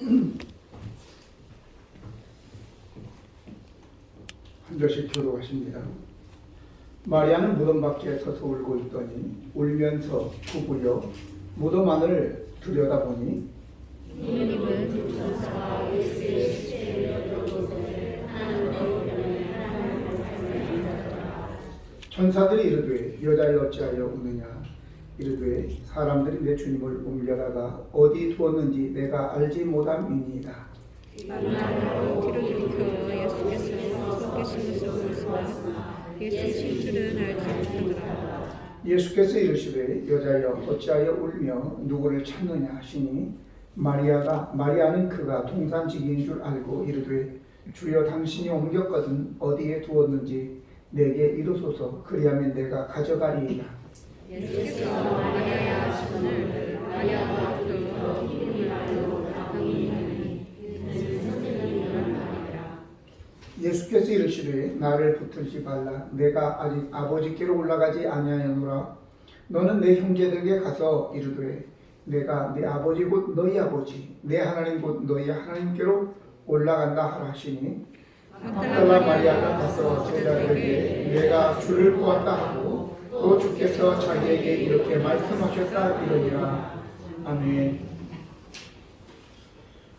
한 절씩 교독하십니다. 마리아는 무덤 밖에 서서 울고 있더니 울면서 부부여 무덤 안을 들여다보니 예수님은 천사가 예수의 시체를 여덟곳에 천사들이 이르되 여자여 어찌하여 우느냐 이르되 사람들이 내 주님을 옮겨다가 어디 두었는지 내가 알지 못함이니이다. 만나러 뒤로 일으켜 예수께서 서 계시면서 울으시나 예수 신줄은 알지 못하더라. 예수께서 이르시되 여자여 어찌하여 울며 누구를 찾느냐 하시니 마리아는 그가 동산지기인 줄 알고 이르되 주여 당신이 옮겼거든 어디에 두었는지 내게 이르소서 그리하면 내가 가져가리이다. 예수께서 마리아의 하시거늘 마리아가 들어 이름을 알고 당이니 선생님이란 말이라. 예수께서 이르시되 나를 붙들지 말라 내가 아직 아버지께로 올라가지 아니하였노라. 너는 내 형제들에게 가서 이르되 내가 네 아버지 곧 너희 아버지 내 하나님 곧 너희 하나님께로 올라간다 하라 하시니 막달라 마리아가 가서 제자들에게 내가 주를 보았다 하고 또 주께서 자기에게 이렇게 말씀하셨다 이러니라. 아멘.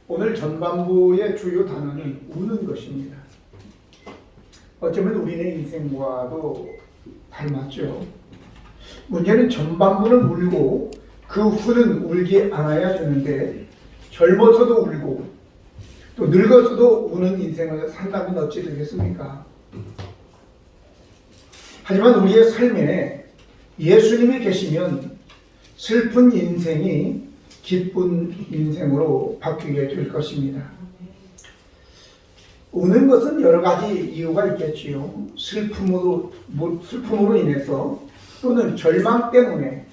오늘 전반부의 주요 단어는 우는 것입니다. 어쩌면 우리의 인생과도 닮았죠. 문제는 전반부는 울고 그 후는 울지 않아야 되는데 젊어서도 울고 또 늙어서도 우는 인생을 산다면 어찌 되겠습니까? 하지만 우리의 삶에 예수님이 계시면 슬픈 인생이 기쁜 인생으로 바뀌게 될 것입니다. 우는 것은 여러 가지 이유가 있겠지요. 슬픔으로 인해서 또는 절망 때문에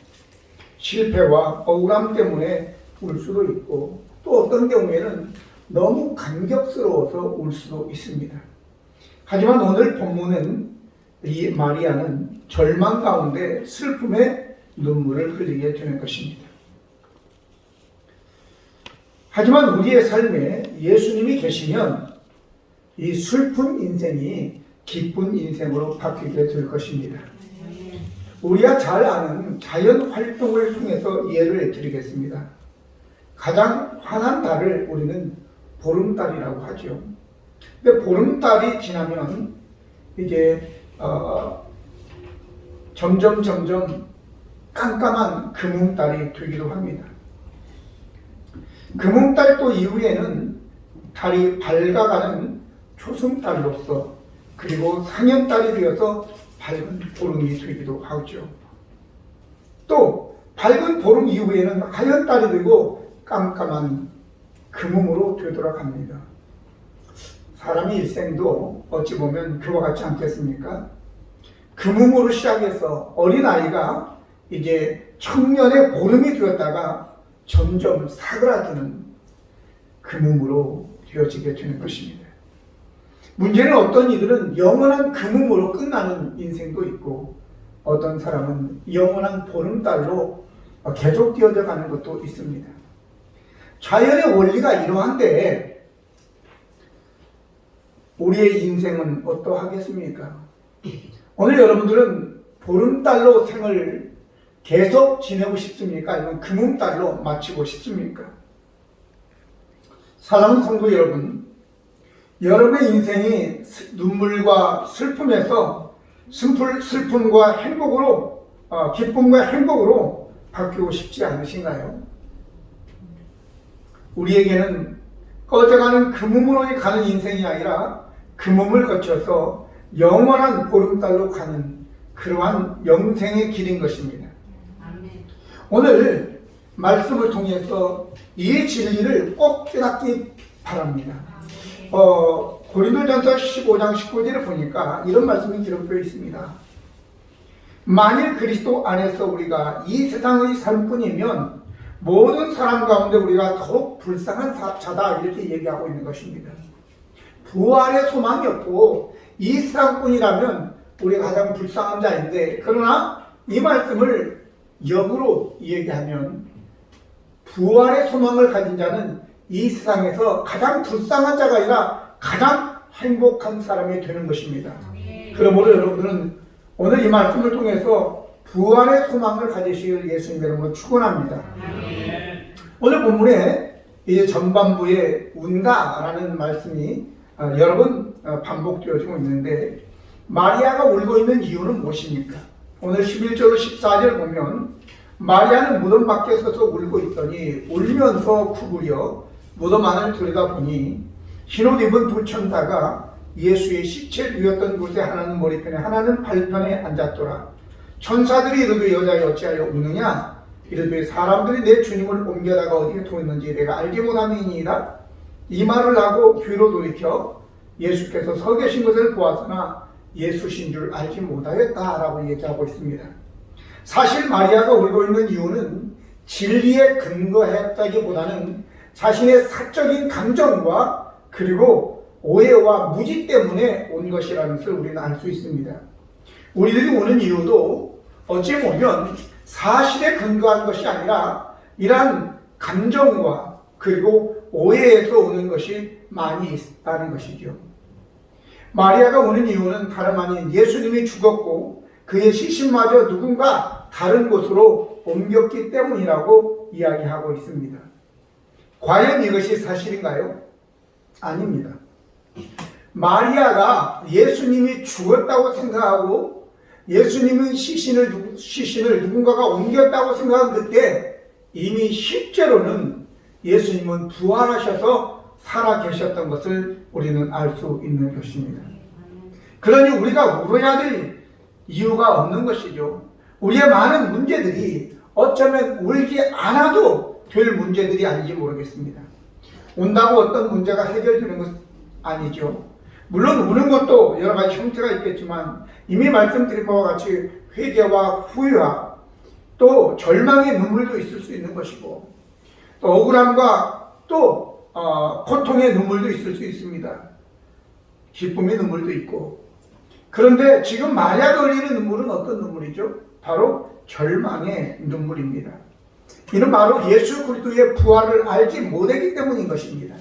실패와 억울함 때문에 울 수도 있고 또 어떤 경우에는 너무 감격스러워서 울 수도 있습니다. 하지만 오늘 본문은 이 마리아는 절망 가운데 슬픔의 눈물을 흘리게 되는 것입니다. 하지만 우리의 삶에 예수님이 계시면 이 슬픈 인생이 기쁜 인생으로 바뀌게 될 것입니다. 우리가 잘 아는 자연 활동을 통해서 예를 드리겠습니다. 가장 환한 달을 우리는 보름달이라고 하죠. 근데 보름달이 지나면 이제 점점 깜깜한 금음달이 되기도 합니다. 금음달 또 이후에는 달이 밝아가는 초승달로서 그리고 상현달이 되어서 밝은 보름이 되기도 하죠. 또 밝은 보름 이후에는 하현달이 되고 깜깜한 금음으로 되돌아갑니다. 사람의 일생도 어찌 보면 그와 같지 않겠습니까? 금음으로 시작해서 어린아이가 이제 청년의 보름이 되었다가 점점 사그라드는 금음으로 되어지게 되는 것입니다. 문제는 어떤 이들은 영원한 금음으로 끝나는 인생도 있고 어떤 사람은 영원한 보름달로 계속 되어져 가는 것도 있습니다. 자연의 원리가 이러한데 우리의 인생은 어떠하겠습니까? 오늘 여러분들은 보름달로 생을 계속 지내고 싶습니까? 아니면 금음달로 마치고 싶습니까? 사랑하는 성도 여러분, 여러분의 인생이 눈물과 슬픔에서 슬픔과 행복으로 기쁨과 행복으로 바뀌고 싶지 않으신가요? 우리에게는 꺼져가는 금음으로 가는 인생이 아니라 금음을 거쳐서 영원한 보름달로 가는 그러한 영생의 길인 것입니다. 오늘 말씀을 통해서 이 진리를 꼭 깨닫기 바랍니다. 고린도전서 15장 19절을 보니까 이런 말씀이 기록되어 있습니다. 만일 그리스도 안에서 우리가 이 세상의 삶뿐이면 모든 사람 가운데 우리가 더욱 불쌍한 자다 이렇게 얘기하고 있는 것입니다. 부활의 소망이 없고 이 세상뿐이라면 우리가 가장 불쌍한 자인데 그러나 이 말씀을 역으로 얘기하면 부활의 소망을 가진 자는 이 세상에서 가장 불쌍한 자가 아니라 가장 행복한 사람이 되는 것입니다. 그러므로 여러분들은 오늘 이 말씀을 통해서 부활의 소망을 가지시길 예수님 이름으로 축원합니다. 오늘 본문에 이제 전반부에 운다라는 말씀이 여러 번 반복되어지고 있는데, 마리아가 울고 있는 이유는 무엇입니까? 오늘 11절로 14절 보면 마리아는 무덤 밖에 서서 울고 있더니 울면서 구부려 무덤 안을 들여다보니 흰옷 입은 두 천사가 예수의 시체를 누웠던 곳에 하나는 머리편에 하나는 발편에 앉았더라. 천사들이 이르되 여자여 어찌하여 우느냐? 이르되 사람들이 내 주님을 옮겨다가 어디에 두었는지 내가 알지 못함이니이다. 이 말을 하고 뒤로 돌이켜 예수께서 서 계신 것을 보았으나 예수신 줄 알지 못하였다라고 얘기하고 있습니다. 사실 마리아가 울고 있는 이유는 진리에 근거했다기보다는 자신의 사적인 감정과 그리고 오해와 무지 때문에 온 것이라는 것을 우리는 알 수 있습니다. 우리들이 우는 이유도 어찌 보면 사실에 근거한 것이 아니라 이러한 감정과 그리고 오해에서 오는 것이 많이 있다는 것이죠. 마리아가 우는 이유는 다름 아닌 예수님이 죽었고 그의 시신마저 누군가 다른 곳으로 옮겼기 때문이라고 이야기하고 있습니다. 과연 이것이 사실인가요? 아닙니다. 마리아가 예수님이 죽었다고 생각하고 예수님의 시신을 누군가가 옮겼다고 생각한 그때 이미 실제로는 예수님은 부활하셔서 살아계셨던 것을 우리는 알 수 있는 것입니다. 그러니 우리가 울어야 될 이유가 없는 것이죠. 우리의 많은 문제들이 어쩌면 울지 않아도 될 문제들이 아닌지 모르겠습니다. 운다고 어떤 문제가 해결되는 것은 아니죠. 물론 우는 것도 여러 가지 형태가 있겠지만 이미 말씀드린 바와 같이 회개와 후회와 또 절망의 눈물도 있을 수 있는 것이고 또 억울함과 또 고통의 눈물도 있을 수 있습니다. 기쁨의 눈물도 있고. 그런데 지금 마리아가 흘리는 눈물은 어떤 눈물이죠? 바로 절망의 눈물입니다. 이는 바로 예수 그리스도의 부활을 알지 못했기 때문인 것입니다.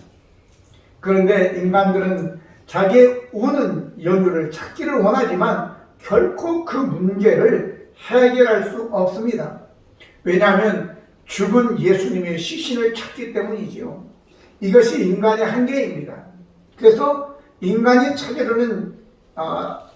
그런데 인간들은 자기의 우는 연유를 찾기를 원하지만 결코 그 문제를 해결할 수 없습니다. 왜냐하면 죽은 예수님의 시신을 찾기 때문이지요. 이것이 인간의 한계입니다. 그래서 인간이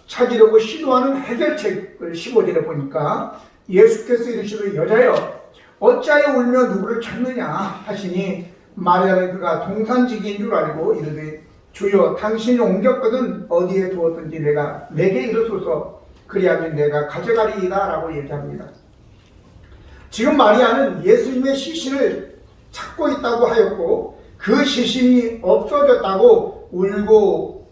찾으려고 시도하는 해결책을 15절에 보니까 예수께서 이르시되 여자여 어찌하여 울며 누구를 찾느냐 하시니 마리아는 그가 동산지기인 줄 알고 이르되 주여 당신이 옮겼거든 어디에 두었든지 내게 이르소서 그리하면 내가 가져가리이다 라고 얘기합니다. 지금 마리아는 예수님의 시신을 찾고 있다고 하였고 그 시신이 없어졌다고 울고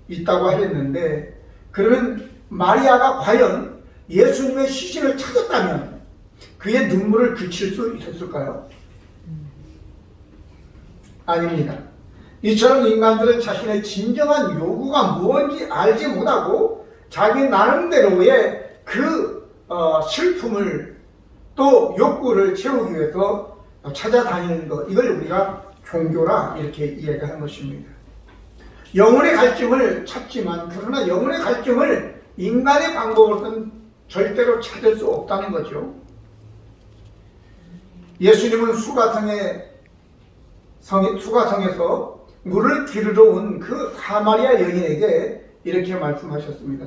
있다고 하였는데, 그러면 마리아가 과연 예수님의 시신을 찾았다면 그의 눈물을 그칠 수 있었을까요? 아닙니다. 이처럼 인간들은 자신의 진정한 요구가 무엇인지 알지 못하고 자기 나름대로의 그 슬픔을 또 욕구를 채우기 위해서 찾아다니는 것, 이걸 우리가 종교라 이렇게 이야기하는 것입니다. 영혼의 갈증을 찾지만 그러나 영혼의 갈증을 인간의 방법으로는 절대로 찾을 수 없다는 거죠. 예수님은 수가성에서 물을 기르러 온 그 사마리아 여인에게 이렇게 말씀하셨습니다.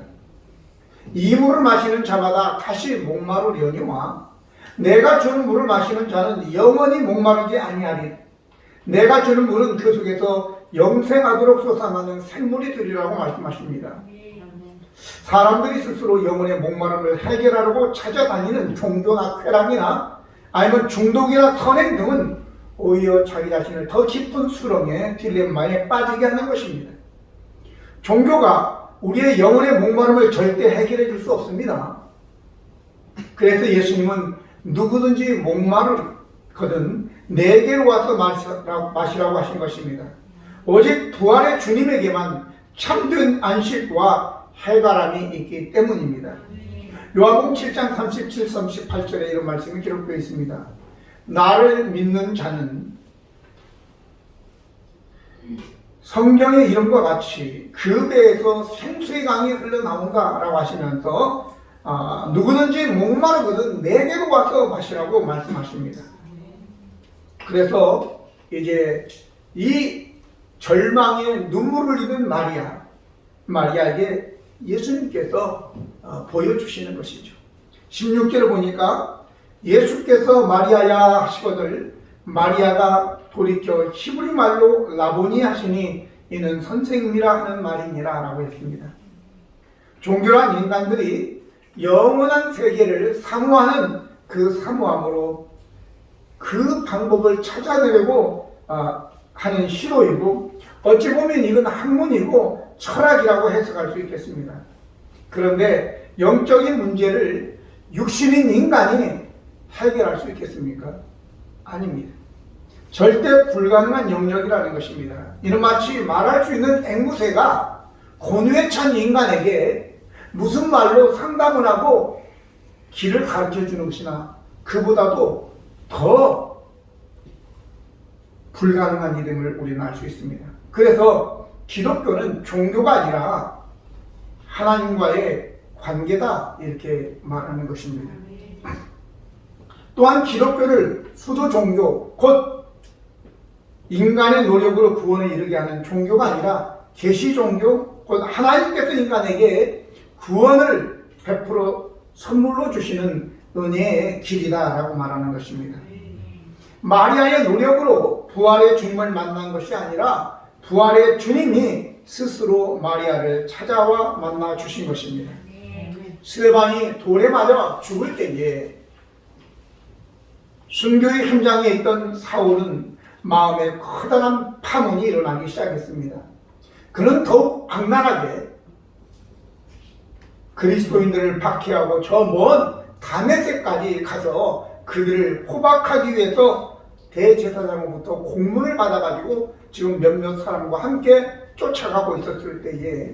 이 물을 마시는 자마다 다시 목마르려니와 내가 주는 물을 마시는 자는 영원히 목마르지 아니하리. 내가 주는 물은 그 속에서 영생하도록 솟아나는 샘물이 되리라고 말씀하십니다. 사람들이 스스로 영혼의 목마름을 해결하려고 찾아다니는 종교나 쾌락이나 아니면 중독이나 선행 등은 오히려 자기 자신을 더 깊은 수렁에 딜레마에 빠지게 하는 것입니다. 종교가 우리의 영혼의 목마름을 절대 해결해 줄 수 없습니다. 그래서 예수님은 누구든지 목마르거든 내게로 와서 마시라고 하신 것입니다. 오직 부활의 주님에게만 참된 안식과 해바람이 있기 때문입니다. 요한복음 7장 37, 38절에 이런 말씀이 기록되어 있습니다. 나를 믿는 자는 성경의 이름과 같이 그 배에서 생수의 강이 흘러나온다라고 하시면서 누구든지 목마르거든 내게로 와서 마시라고 말씀하십니다. 그래서 이제 이 절망의 눈물을 흘리는 마리아에게 예수님께서 보여주시는 것이죠. 16절을 보니까 예수께서 마리아야 하시거늘 마리아가 돌이켜 히브리 말로 라보니 하시니 이는 선생님이라 하는 말이니라 라고 했습니다. 종교란 인간들이 영원한 세계를 사모하는 그 사모함으로 그 방법을 찾아내려고 하는 시도이고 어찌 보면 이건 학문이고 철학이라고 해석할 수 있겠습니다. 그런데 영적인 문제를 육신인 인간이 해결할 수 있겠습니까? 아닙니다. 절대 불가능한 영역이라는 것입니다. 이는 마치 말할 수 있는 앵무새가 곤유에 찬 인간에게 무슨 말로 상담을 하고 길을 가르쳐 주는 것이나 그보다도 더 불가능한 일임을 우리는 알 수 있습니다. 그래서 기독교는 종교가 아니라 하나님과의 관계다 이렇게 말하는 것입니다. 또한 기독교를 수도 종교, 곧 인간의 노력으로 구원에 이르게 하는 종교가 아니라 계시 종교, 곧 하나님께서 인간에게 구원을 베풀어 선물로 주시는 은혜의 길이다라고 말하는 것입니다. 마리아의 노력으로 부활의 주님을 만난 것이 아니라 부활의 주님이 스스로 마리아를 찾아와 만나 주신 것입니다. 스데반이 돌에 맞아 죽을 때에 순교의 현장에 있던 사울은 마음에 커다란 파문이 일어나기 시작했습니다. 그는 더욱 악랄하게 그리스도인들을 박해하고 저 먼 다메섹까지 가서 그들을 포박하기 위해서 대제사장으로부터 공문을 받아가지고 지금 몇몇 사람과 함께 쫓아가고 있었을 때에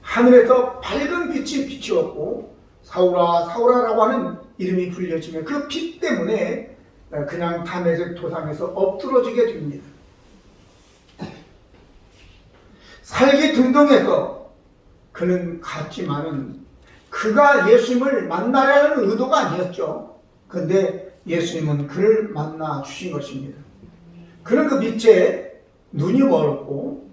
하늘에서 밝은 빛이 비추었고 사울아 사울아라고 하는 이름이 불려지며 그 빛 때문에 그냥 다메섹 도상에서 엎드러지게 됩니다. 살기 등등해서 그는 갔지만은 그가 예수님을 만나려는 의도가 아니었죠. 그런데 예수님은 그를 만나 주신 것입니다. 그는 그 빛에 눈이 멀었고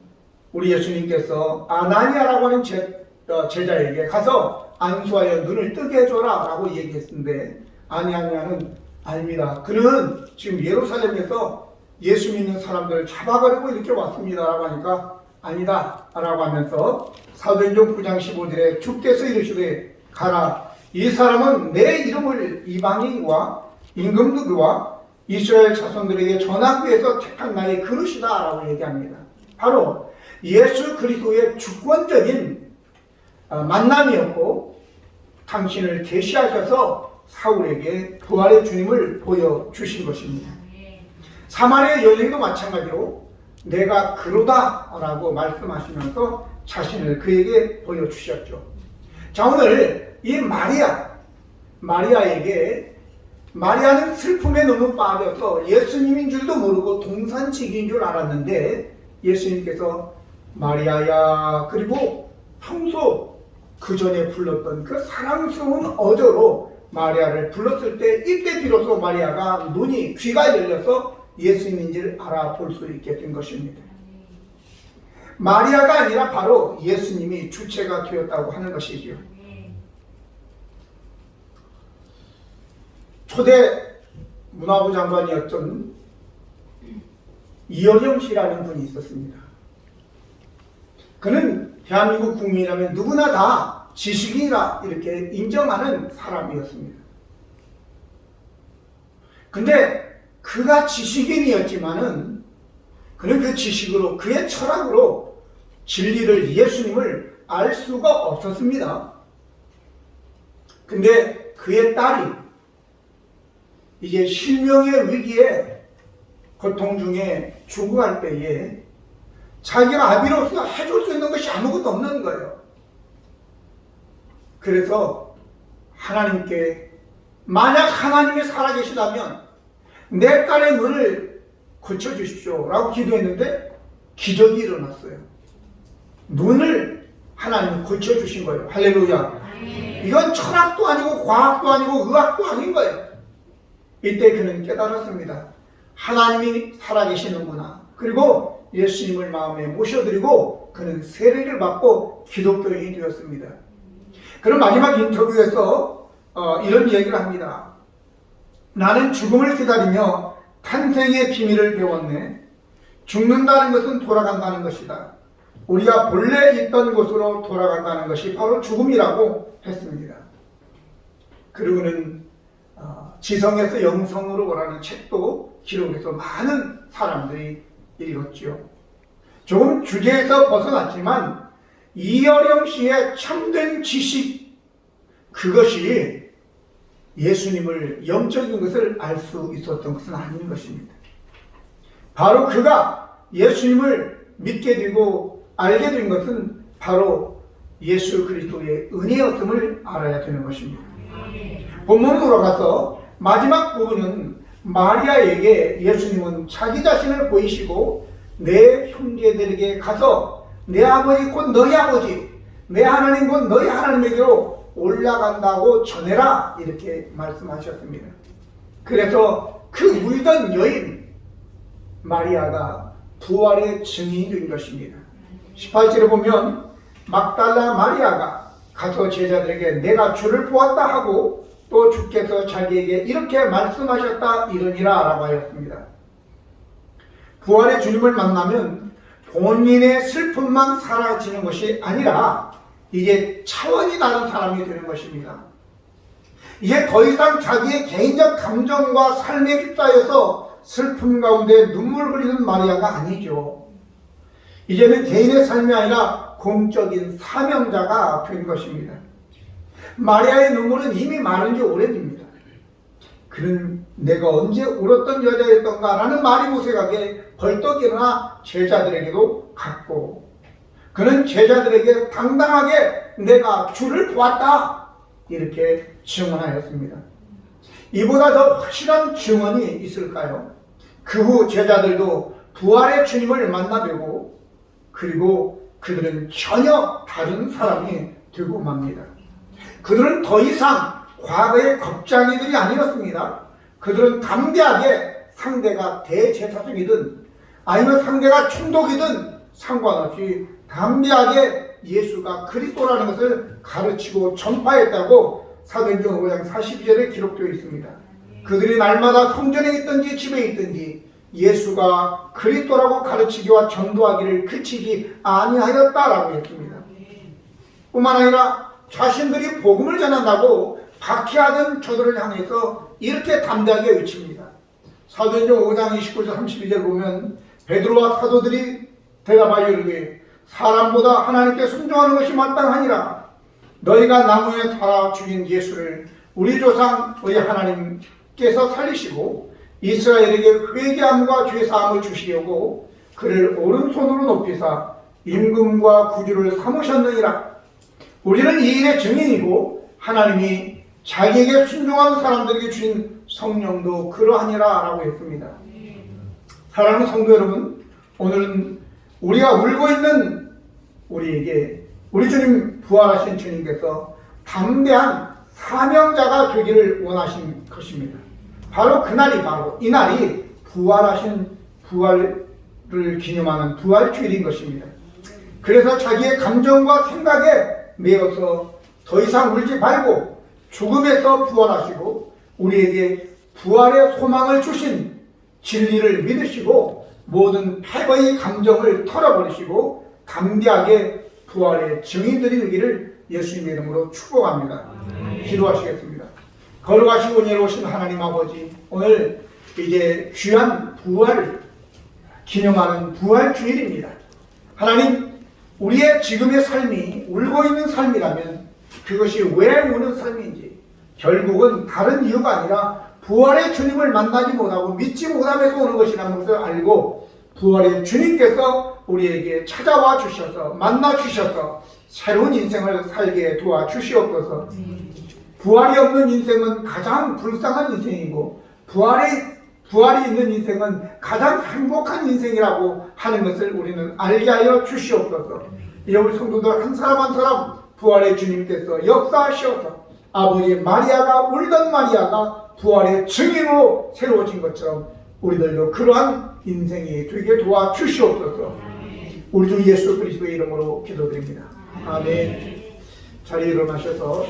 우리 예수님께서 아나니아라고 하는 제자에게 가서 안수하여 눈을 뜨게 해줘라 라고 얘기했는데 아나니아는 아닙니다. 그는 지금 예루살렘에서 예수 믿는 사람들을 잡아가려고 이렇게 왔습니다 라고 하니까 아니다 라고 하면서 사도행전 9장 15절에 주께서 이르시되 가라 이 사람은 내 이름을 이방인과 임금들과 이스라엘 자손들에게 전하기 위해서 택한 나의 그릇이다 라고 얘기합니다. 바로 예수 그리스도의 주권적인 만남이었고 당신을 계시하셔서 사울에게 부활의 주님을 보여주신 것입니다. 사마리아 여인도 마찬가지로 내가 그로다 라고 말씀하시면서 자신을 그에게 보여주셨죠. 자, 오늘 이 마리아에게 마리아는 슬픔에 너무 빠져서 예수님인 줄도 모르고 동산지기인 줄 알았는데 예수님께서 마리아야 그리고 평소 그 전에 불렀던 그 사랑스러운 어조로 마리아를 불렀을 때 이때 비로소 마리아가 귀가 열려서 예수님인지를 알아볼 수 있게 된 것입니다. 마리아가 아니라 바로 예수님이 주체가 되었다고 하는 것이지요. 초대 문화부 장관이었던 이어령 씨라는 분이 있었습니다. 그는 대한민국 국민이라면 누구나 다 지식인이라 이렇게 인정하는 사람이었습니다. 근데 그가 지식인이었지만은 그는 그 지식으로 그의 철학으로 진리를 예수님을 알 수가 없었습니다. 근데 그의 딸이 이제 실명의 위기에 고통 중에 죽어갈 때에 자기가 아비로서 해줄 수 있는 것이 아무것도 없는 거예요. 그래서 하나님께 만약 하나님이 살아계시다면 내 딸의 눈을 고쳐주십시오 라고 기도했는데 기적이 일어났어요. 눈을 하나님이 고쳐주신 거예요. 할렐루야. 이건 철학도 아니고 과학도 아니고 의학도 아닌 거예요. 이때 그는 깨달았습니다. 하나님이 살아계시는구나. 그리고 예수님을 마음에 모셔드리고 그는 세례를 받고 기독교인이 되었습니다. 그럼 마지막 인터뷰에서 이런 얘기를 합니다. 나는 죽음을 기다리며 탄생의 비밀을 배웠네. 죽는다는 것은 돌아간다는 것이다. 우리가 본래 있던 곳으로 돌아간다는 것이 바로 죽음이라고 했습니다. 그리고는 지성에서 영성으로 오라는 책도 기록해서 많은 사람들이 읽었죠. 조금 주제에서 벗어났지만 이어령 씨의 참된 지식, 그것이 예수님을 영적인 것을 알 수 있었던 것은 아닌 것입니다. 바로 그가 예수님을 믿게 되고 알게 된 것은 바로 예수 그리스도의 은혜였음을 알아야 되는 것입니다. 본문으로 돌아가서 마지막 부분은 마리아에게 예수님은 자기 자신을 보이시고 내 형제들에게 가서 내 아버지 곧 너희 아버지, 내 하나님 곧 너희 하나님에게로 올라간다고 전해라, 이렇게 말씀하셨습니다. 그래서 그 울던 여인 마리아가 부활의 증인이 된 것입니다. 18절에 보면 막달라 마리아가 가서 제자들에게 내가 주를 보았다 하고 또 주께서 자기에게 이렇게 말씀하셨다 이러니라 라고 하였습니다. 부활의 주님을 만나면 본인의 슬픔만 사라지는 것이 아니라 이제 차원이 다른 사람이 되는 것입니다. 이제 더 이상 자기의 개인적 감정과 삶에 휩싸여서 슬픔 가운데 눈물 흘리는 마리아가 아니죠. 이제는 개인의 삶이 아니라 공적인 사명자가 된 것입니다. 마리아의 눈물은 이미 마른 지 오래됩니다. 그는 내가 언제 울었던 여자였던가 라는 말이 무색하게 벌떡 일어나 제자들에게도 갔고, 그는 제자들에게 당당하게 내가 주를 보았다 이렇게 증언하였습니다. 이보다 더 확실한 증언이 있을까요? 그 후 제자들도 부활의 주님을 만나뵈고 그리고 그들은 전혀 다른 사람이 되고 맙니다. 그들은 더 이상 과거의 겁쟁이들이 아니었습니다. 그들은 담대하게 상대가 대제사장이든 아니면 상대가 총독이든 상관없이 담대하게 예수가 그리스도라는 것을 가르치고 전파했다고 사도행전 5장 42절에 기록되어 있습니다. 그들이 날마다 성전에 있든지 집에 있든지 예수가 그리스도라고 가르치기와 전도하기를 그치지 아니하였다라고 했습니다. 뿐만 아니라 자신들이 복음을 전한다고 박해하던 저들을 향해서 이렇게 담대하게 외칩니다. 사도행전 5장 29절 32절 보면 베드로와 사도들이 대답하여 이르되 사람보다 하나님께 순종하는 것이 마땅하니라. 너희가 나무에 달아 죽인 예수를 우리 조상 우리 하나님께서 살리시고 이스라엘에게 회개함과 죄사함을 주시려고 그를 오른손으로 높이사 임금과 구주를 삼으셨느니라. 우리는 이 일의 증인이고 하나님이 자기에게 순종하는 사람들에게 주신 성령도 그러하니라 라고 했습니다. 사랑하는 성도 여러분, 오늘은 우리가 울고 있는 우리에게 우리 주님, 부활하신 주님께서 담대한 사명자가 되기를 원하신 것입니다. 바로 그날이 바로 이날이 부활하신 부활을 기념하는 부활주일인 것입니다. 그래서 자기의 감정과 생각에 매여서 더 이상 울지 말고 죽음에서 부활하시고 우리에게 부활의 소망을 주신 진리를 믿으시고 모든 패배의 감정을 털어버리시고 담대하게 부활의 증인들이 되기를 예수님의 이름으로 축복합니다. 기도하시겠습니다. 걸어가시고 내려오신 하나님 아버지, 오늘 이제 귀한 부활을 기념하는 부활 주일입니다. 하나님, 우리의 지금의 삶이 울고 있는 삶이라면 그것이 왜 우는 삶인지, 결국은 다른 이유가 아니라 부활의 주님을 만나지 못하고 믿지 못하면서 오는 것이라는 것을 알고 부활의 주님께서 우리에게 찾아와 주셔서 만나 주셔서 새로운 인생을 살게 도와주시옵소서. 부활이 없는 인생은 가장 불쌍한 인생이고 부활이 부활이 있는 인생은 가장 행복한 인생이라고 하는 것을 우리는 알게 하여 주시옵소서. 이 우리 성도들 한 사람 한 사람 부활의 주님께서 역사하셔서 아버지 마리아가 울던 마리아가 부활의 증인으로 새로워진 것처럼 우리들도 그러한 인생이 되게 도와주시옵소서. 우리 주 예수 그리스도의 이름으로 기도드립니다. 아멘. 자리에 일어나셔서